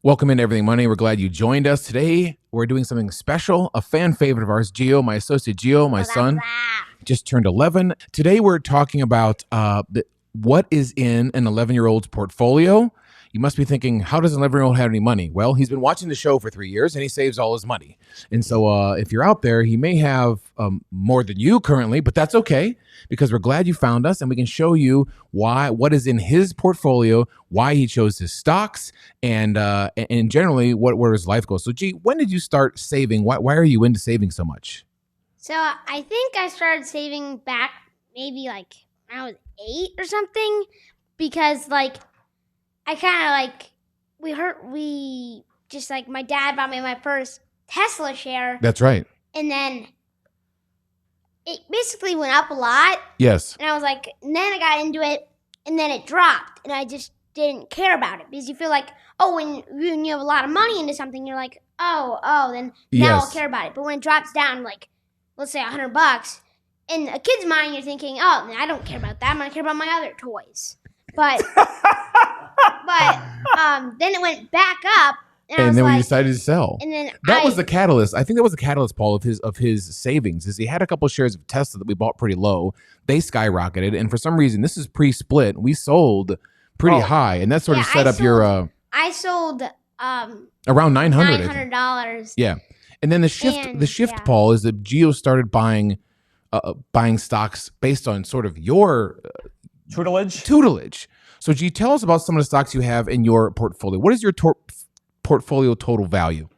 Welcome into Everything Money. We're glad you joined us. Today, we're doing something special. A fan favorite of ours, Gio, my associate Gio, my son, just turned 11. Today, we're talking about what is in an 11-year-old's portfolio. You must be thinking, how does an 11-year-old have any money? Well, he's been watching the show for 3 years, and he saves all his money. And so if you're out there, he may have more than you currently, but that's okay, because we're glad you found us, and we can show you what is in his portfolio, why he chose his stocks, and generally where his life goes. So, G, when did you start saving? Why are you into saving so much? So I think I started saving back maybe like when I was 8 or something, because like I kind of my dad bought me my first Tesla share. That's right. And then it basically went up a lot. Yes. And I was like, and then I got into it, and then it dropped, and I just didn't care about it, because you feel like, oh, when you have a lot of money into something, you're like, then now I'll care about it. But when it drops down, like, let's say $100, in a kid's mind, you're thinking, oh, I don't care about that. I'm going to care about my other toys. But then it went back up, and then we decided to sell. And then that was the catalyst. I think that was the catalyst, Paul, of his savings. Is he had a couple shares of Tesla that we bought pretty low. They skyrocketed, and for some reason, this is pre-split. We sold pretty high, and that sort of set up your. I sold around $900. Yeah, and then the shift, Paul, is that Gio started buying stocks based on sort of your tutelage. So, G, tell us about some of the stocks you have in your portfolio. What is your portfolio total value?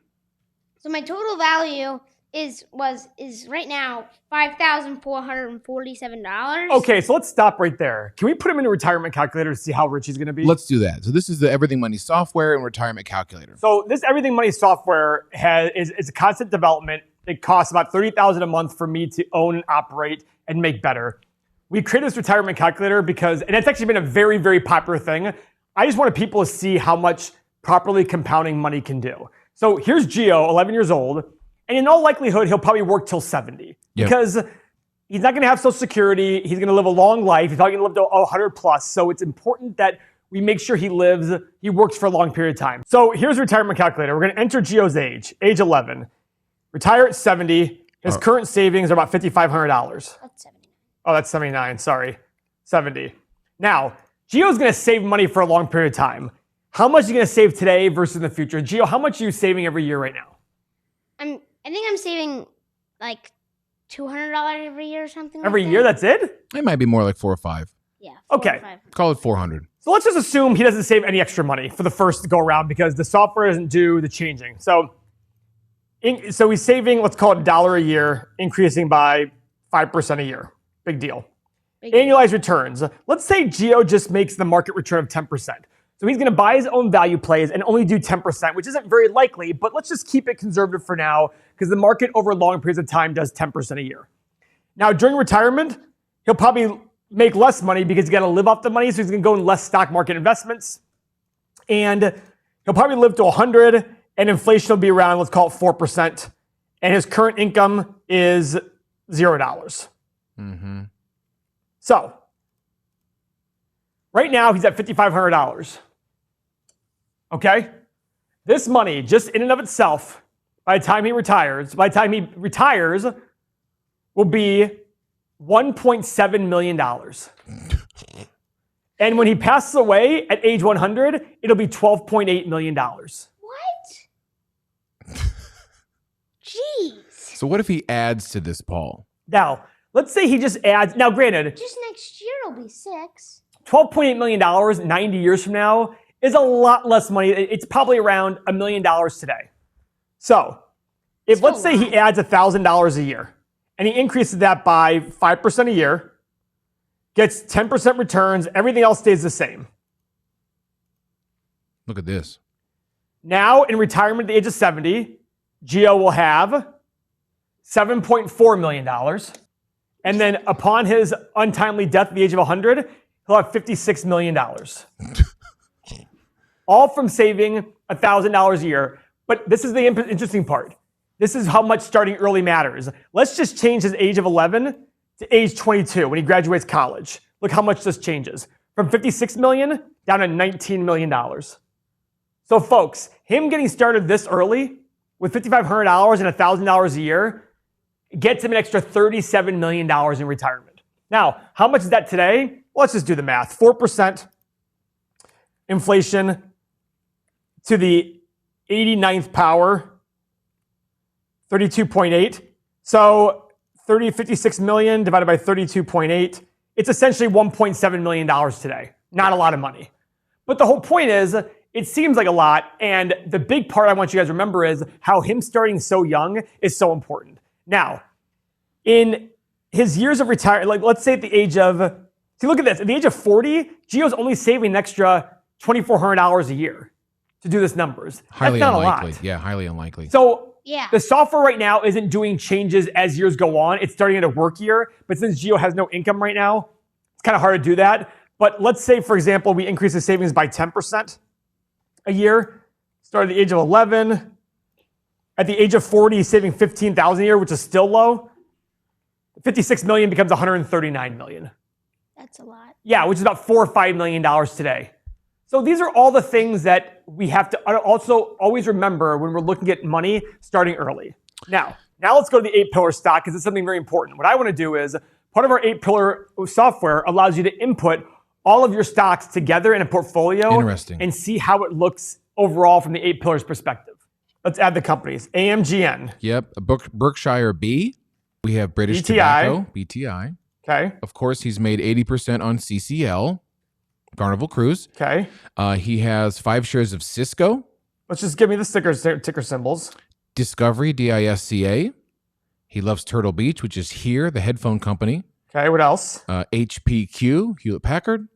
So my total value is right now $5,447. Okay, so let's stop right there. Can we put him in a retirement calculator to see how rich he's going to be? Let's do that. So this is the Everything Money software and retirement calculator. So this Everything Money software is a constant development. It costs about $30,000 a month for me to own and operate and make better. We created this retirement calculator and it's actually been a very, very popular thing. I just wanted people to see how much properly compounding money can do. So here's Gio, 11 years old, and in all likelihood, he'll probably work till 70 because he's not going to have Social Security. He's going to live a long life. He's probably going to live to 100 plus. So it's important that we make sure he works for a long period of time. So here's a retirement calculator. We're going to enter Gio's age 11, retire at 70. His current savings are about $5,500. That's 70. Oh, that's 79. Sorry. 70. Now, Gio's going to save money for a long period of time. How much are you going to save today versus in the future? Gio, how much are you saving every year right now? I think I'm saving like $200 every year or something. Every year, that's it? It might be more like 4 or 5. Yeah. Okay. Or 5. Call it 400. So let's just assume he doesn't save any extra money for the first go around because the software doesn't do the changing. So he's saving, let's call it $1 a year, increasing by 5% a year. Big deal. Annualized returns. Let's say Gio just makes the market return of 10%. So he's going to buy his own value plays and only do 10%, which isn't very likely, but let's just keep it conservative for now because the market over long periods of time does 10% a year. Now, during retirement, he'll probably make less money because he's got to live off the money, so he's going to go in less stock market investments. And he'll probably live to 100, and inflation will be around, let's call it 4%. And his current income is $0. Mm-hmm. So, right now, he's at $5,500. Okay? This money, just in and of itself, by the time he retires, will be $1.7 million. And when he passes away at age 100, it'll be $12.8 million. What? Jeez. So what if he adds to this, Paul? Now, let's say he just adds. Now, granted, just next year it'll be 6. $12.8 million 90 years from now is a lot less money. It's probably around $1 million today. So if let's say he adds $1,000 a year and he increases that by 5% a year, gets 10% returns, everything else stays the same. Look at this. Now in retirement at the age of 70, Gio will have $7.4 million. And then upon his untimely death at the age of 100, he'll have $56 million. All from saving $1,000 a year. But this is the interesting part. This is how much starting early matters. Let's just change his age of 11 to age 22 when he graduates college. Look how much this changes. From $56 million down to $19 million. So folks, him getting started this early with $5,500 and $1,000 a year gets him an extra $37 million in retirement. Now, how much is that today? Well, let's just do the math. 4% inflation to the 89th power, 32.8. So 56 million divided by 32.8. It's essentially $1.7 million today. Not a lot of money. But the whole point is, it seems like a lot. And the big part I want you guys to remember is how him starting so young is so important. Now, in his years of retirement, like let's say at the age of, see, look at this. At the age of 40, Gio's only saving an extra $2,400 a year to do this numbers. Highly That's not unlikely. a lot. Yeah, highly unlikely. So Yeah. the software right now isn't doing changes as years go on. It's starting at a work year. But since Gio has no income right now, it's kind of hard to do that. But let's say, for example, we increase his savings by 10% a year. Start at the age of 11. At the age of 40, he's saving $15,000 a year, which is still low. 56 million becomes 139 million. That's a lot. Yeah, which is about $4 or $5 million today. So these are all the things that we have to also always remember when we're looking at money starting early. Now let's go to the 8-pillar stock because it's something very important. What I want to do is part of our 8-pillar software allows you to input all of your stocks together in a portfolio. Interesting. And see how it looks overall from the 8 pillars perspective. Let's add the companies. AMGN. Yep. Berkshire B. We have British BTI. Tobacco, BTI. Okay. Of course, he's made 80% on CCL, Carnival Cruise. Okay. He has 5 shares of Cisco. Let's just give me the ticker symbols. Discovery, DISCA. He loves Turtle Beach, which is here, the headphone company. Okay, what else? HPQ, Hewlett Packard.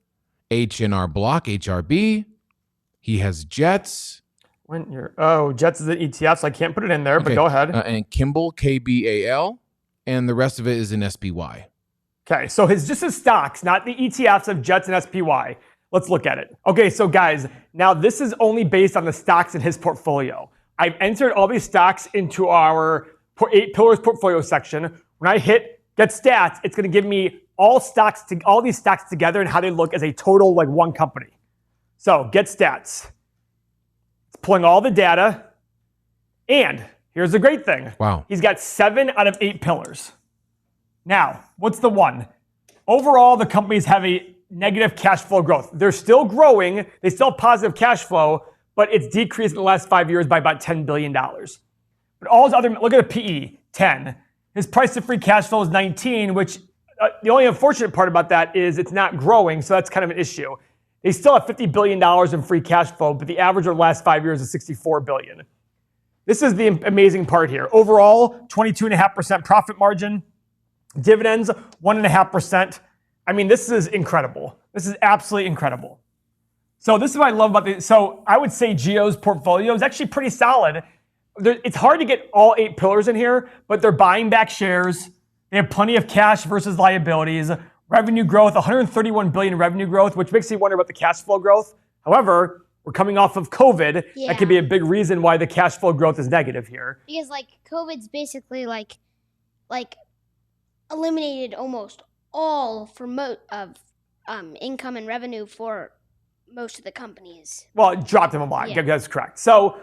H&R Block, HRB. He has Jets. Jets is an ETF, so I can't put it in there, but go ahead. And Kimball, KBAL. And the rest of it is in SPY. Okay, so just his stocks, not the ETFs of Jets and SPY. Let's look at it. Okay, so guys, now this is only based on the stocks in his portfolio. I've entered all these stocks into our 8 pillars portfolio section. When I hit get stats, it's going to give me all these stocks together and how they look as a total, like one company. So get stats. It's pulling all the data. And here's the great thing. Wow. He's got 7 out of 8 pillars. Now, what's the one? Overall, the companies have a negative cash flow growth. They're still growing. They still have positive cash flow, but it's decreased in the last 5 years by about $10 billion. But all his other, look at the PE, 10. His price to free cash flow is 19, which the only unfortunate part about that is it's not growing, so that's kind of an issue. They still have $50 billion in free cash flow, but the average of the last 5 years is $64 billion. This is the amazing part here. Overall, 22.5% profit margin. Dividends, 1.5%. I mean, this is incredible. This is absolutely incredible. So this is what I love about this. So I would say Gio's portfolio is actually pretty solid. It's hard to get all 8 pillars in here, but they're buying back shares. They have plenty of cash versus liabilities. Revenue growth, 131 billion revenue growth, which makes me wonder about the cash flow growth. However, we're coming off of COVID. Yeah. That could be a big reason why the cash flow growth is negative here. Because COVID's basically like eliminated almost all of income and revenue for most of the companies. Well, it dropped them a lot. Yeah. That's correct. So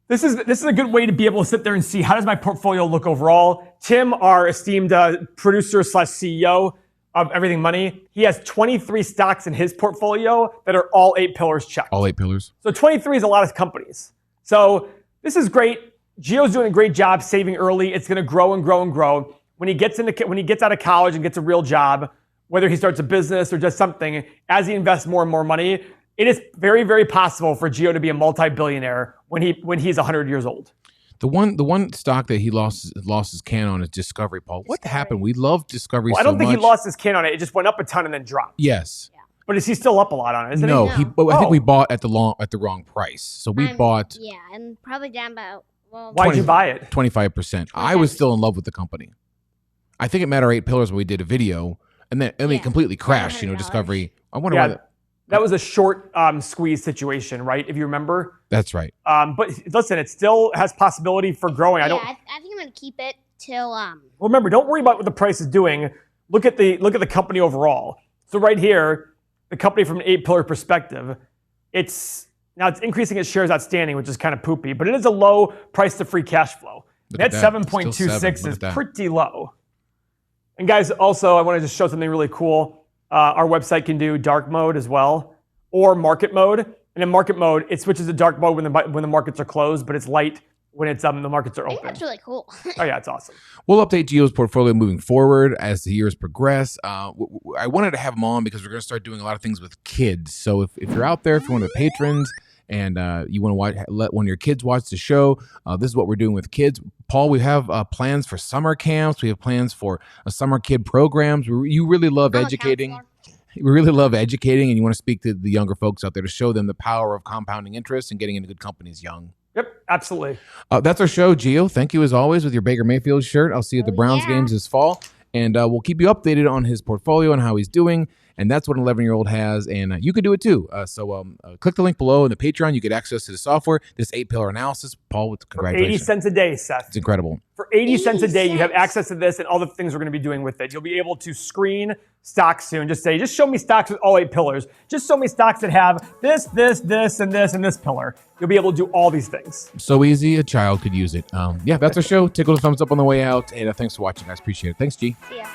this is a good way to be able to sit there and see how does my portfolio look overall. Tim, our esteemed producer / CEO of Everything Money, he has 23 stocks in his portfolio that are all 8 pillars checked. All 8 pillars. So 23 is a lot of companies. So this is great. Gio's doing a great job saving early. It's going to grow and grow and grow. When he gets out of college and gets a real job, whether he starts a business or does something, as he invests more and more money, it is very, very possible for Gio to be a multi-billionaire when he's 100 years old. The one stock that he lost his can on is Discovery, Paul. What happened? We love Discovery so much. I don't think he lost his can on it. It just went up a ton and then dropped. Yes. Yeah. But is he still up a lot on it? Isn't No, he? I think we bought at the wrong price. So we bought Yeah, and probably down about, well, Why'd you buy it? 25%. I was still in love with the company. I think it met our 8 pillars when we did a video, and then it completely crashed. $100. Discovery. I wonder why. That was a short squeeze situation, right? If you remember. That's right. But listen, it still has possibility for growing. I think I'm gonna keep it till Well, remember, don't worry about what the price is doing. Look at the company overall. So right here, the company from an 8 pillar perspective, it's Now it's increasing its shares outstanding, which is kind of poopy, but it is a low price to free cash flow. Net 7.26 is pretty low. And guys, also, I want to just show something really cool. Our website can do dark mode as well, or market mode. And in market mode, it switches to dark mode when the markets are closed, but it's light when it's the markets are open. I think that's really cool. Oh yeah, it's awesome. We'll update Gio's portfolio moving forward as the years progress. I wanted to have him on because we're going to start doing a lot of things with kids. So if you're out there, if you're one of the patrons, and you want to let one of your kids watch the show, this is what we're doing with kids. Paul, we have plans for summer camps. We have plans for summer kid programs. You really love educating. We really love educating, and you want to speak to the younger folks out there to show them the power of compounding interest and getting into good companies young. Yep, absolutely. That's our show, Gio. Thank you as always with your Baker Mayfield shirt. I'll see you at the Browns games this fall, and we'll keep you updated on his portfolio and how he's doing. And that's what an 11-year-old has, and you could do it too. So click the link below in the Patreon. You get access to the software, this 8-pillar analysis. Paul, congratulations. For 80 cents a day, Seth. It's incredible. For 80 cents a day, you have access to this and all the things we're going to be doing with it. You'll be able to screen stocks soon. Just show me stocks with all 8 pillars. Just show me stocks that have this, and this pillar. You'll be able to do all these things. So easy, a child could use it. Yeah, that's our show. Tickle the thumbs up on the way out. And thanks for watching, guys. Appreciate it. Thanks, G. See ya.